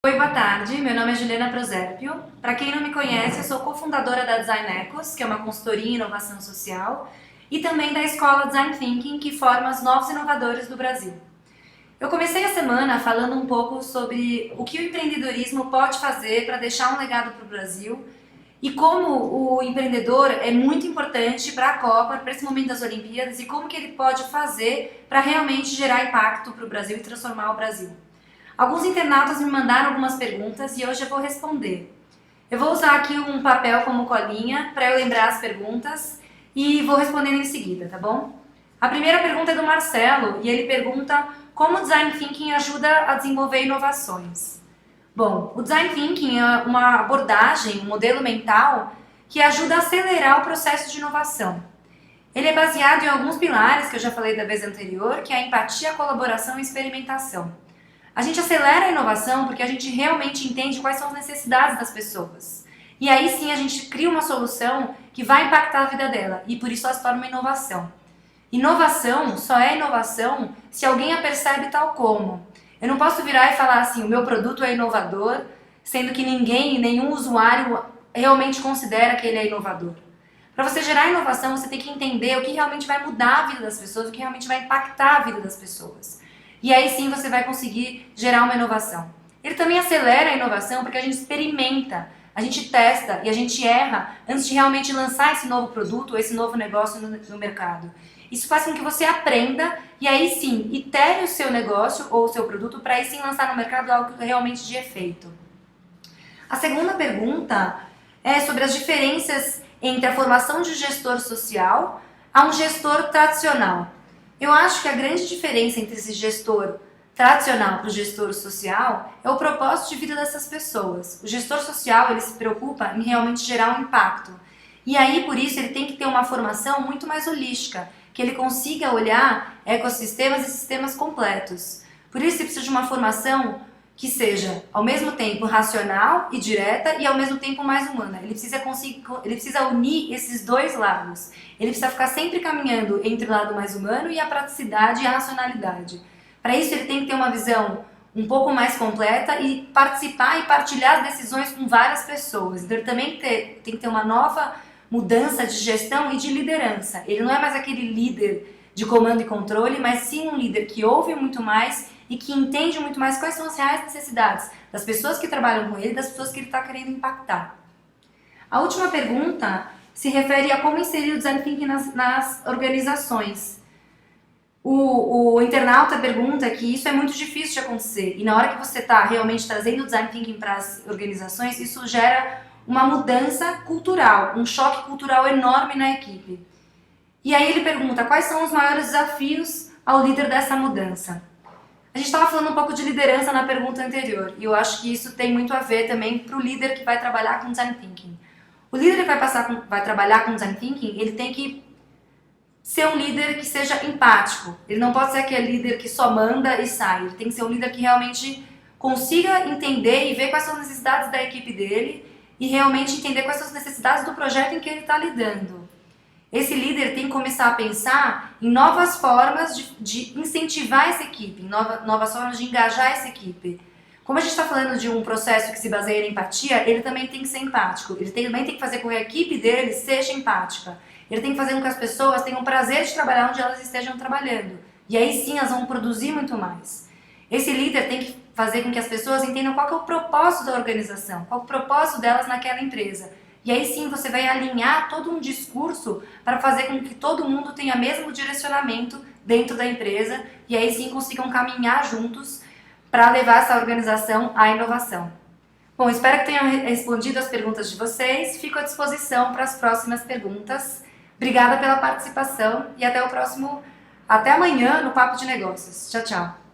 Oi, boa tarde. Meu nome é Juliana Prosérpio. Para quem não me conhece, eu sou cofundadora da Design Ecos, que é uma consultoria em inovação social, e também da escola Design Thinking, que forma os novos inovadores do Brasil. Eu comecei a semana falando um pouco sobre o que o empreendedorismo pode fazer para deixar um legado para o Brasil e como o empreendedor é muito importante para a Copa, para esse momento das Olimpíadas, e como que ele pode fazer para realmente gerar impacto para o Brasil e transformar o Brasil. Alguns internautas me mandaram algumas perguntas e hoje eu vou responder. Eu vou usar aqui um papel como colinha para eu lembrar as perguntas e vou respondendo em seguida, tá bom? A primeira pergunta é do Marcelo e ele pergunta como o Design Thinking ajuda a desenvolver inovações. Bom, o Design Thinking é uma abordagem, um modelo mental que ajuda a acelerar o processo de inovação. Ele é baseado em alguns pilares que eu já falei da vez anterior, que é a empatia, a colaboração e a experimentação. A gente acelera a inovação porque a gente realmente entende quais são as necessidades das pessoas. E aí sim a gente cria uma solução que vai impactar a vida dela e por isso ela se torna uma inovação. Inovação só é inovação se alguém a percebe tal como. Eu não posso virar e falar assim, o meu produto é inovador, sendo que nenhum usuário realmente considera que ele é inovador. Para você gerar inovação, você tem que entender o que realmente vai mudar a vida das pessoas, o que realmente vai impactar a vida das pessoas. E aí sim você vai conseguir gerar uma inovação. Ele também acelera a inovação porque a gente experimenta, a gente testa e a gente erra antes de realmente lançar esse novo produto ou esse novo negócio no mercado. Isso faz com que você aprenda e aí sim itere o seu negócio ou o seu produto para aí sim lançar no mercado algo realmente de efeito. A segunda pergunta é sobre as diferenças entre a formação de gestor social a um gestor tradicional. Eu acho que a grande diferença entre esse gestor tradicional para o gestor social é o propósito de vida dessas pessoas. O gestor social, ele se preocupa em realmente gerar um impacto. E aí, por isso, ele tem que ter uma formação muito mais holística, que ele consiga olhar ecossistemas e sistemas completos. Por isso, ele precisa de uma formação que seja, ao mesmo tempo, racional e direta e, ao mesmo tempo, mais humana. Ele precisa unir esses dois lados. Ele precisa ficar sempre caminhando entre o lado mais humano e a praticidade e a racionalidade. Para isso, ele tem que ter uma visão um pouco mais completa e participar e partilhar as decisões com várias pessoas. Então, ele também tem que ter uma nova mudança de gestão e de liderança. Ele não é mais aquele líder de comando e controle, mas sim um líder que ouve muito mais e que entende muito mais quais são as reais necessidades das pessoas que trabalham com ele e das pessoas que ele está querendo impactar. A última pergunta se refere a como inserir o Design Thinking nas organizações. O internauta pergunta que isso é muito difícil de acontecer e na hora que você está realmente trazendo o Design Thinking para as organizações, isso gera uma mudança cultural, um choque cultural enorme na equipe. E aí ele pergunta quais são os maiores desafios ao líder dessa mudança. A gente estava falando um pouco de liderança na pergunta anterior e eu acho que isso tem muito a ver também para o líder que vai trabalhar com Design Thinking. O líder que vai trabalhar com Design Thinking, ele tem que ser um líder que seja empático. Ele não pode ser aquele líder que só manda e sai. Ele tem que ser um líder que realmente consiga entender e ver quais são as necessidades da equipe dele e realmente entender quais são as necessidades do projeto em que ele está lidando. Esse líder tem que começar a pensar em novas formas de incentivar essa equipe, em novas formas de engajar essa equipe. Como a gente está falando de um processo que se baseia na empatia, ele também tem que ser empático. Ele também tem que fazer com que a equipe dele seja empática. Ele tem que fazer com que as pessoas tenham prazer de trabalhar onde elas estejam trabalhando. E aí sim elas vão produzir muito mais. Esse líder tem que fazer com que as pessoas entendam qual que é o propósito da organização, qual é o propósito delas naquela empresa. E aí sim você vai alinhar todo um discurso para fazer com que todo mundo tenha o mesmo direcionamento dentro da empresa e aí sim consigam caminhar juntos para levar essa organização à inovação. Bom, espero que tenha respondido as perguntas de vocês. Fico à disposição para as próximas perguntas. Obrigada pela participação e até amanhã no Papo de Negócios. Tchau, tchau.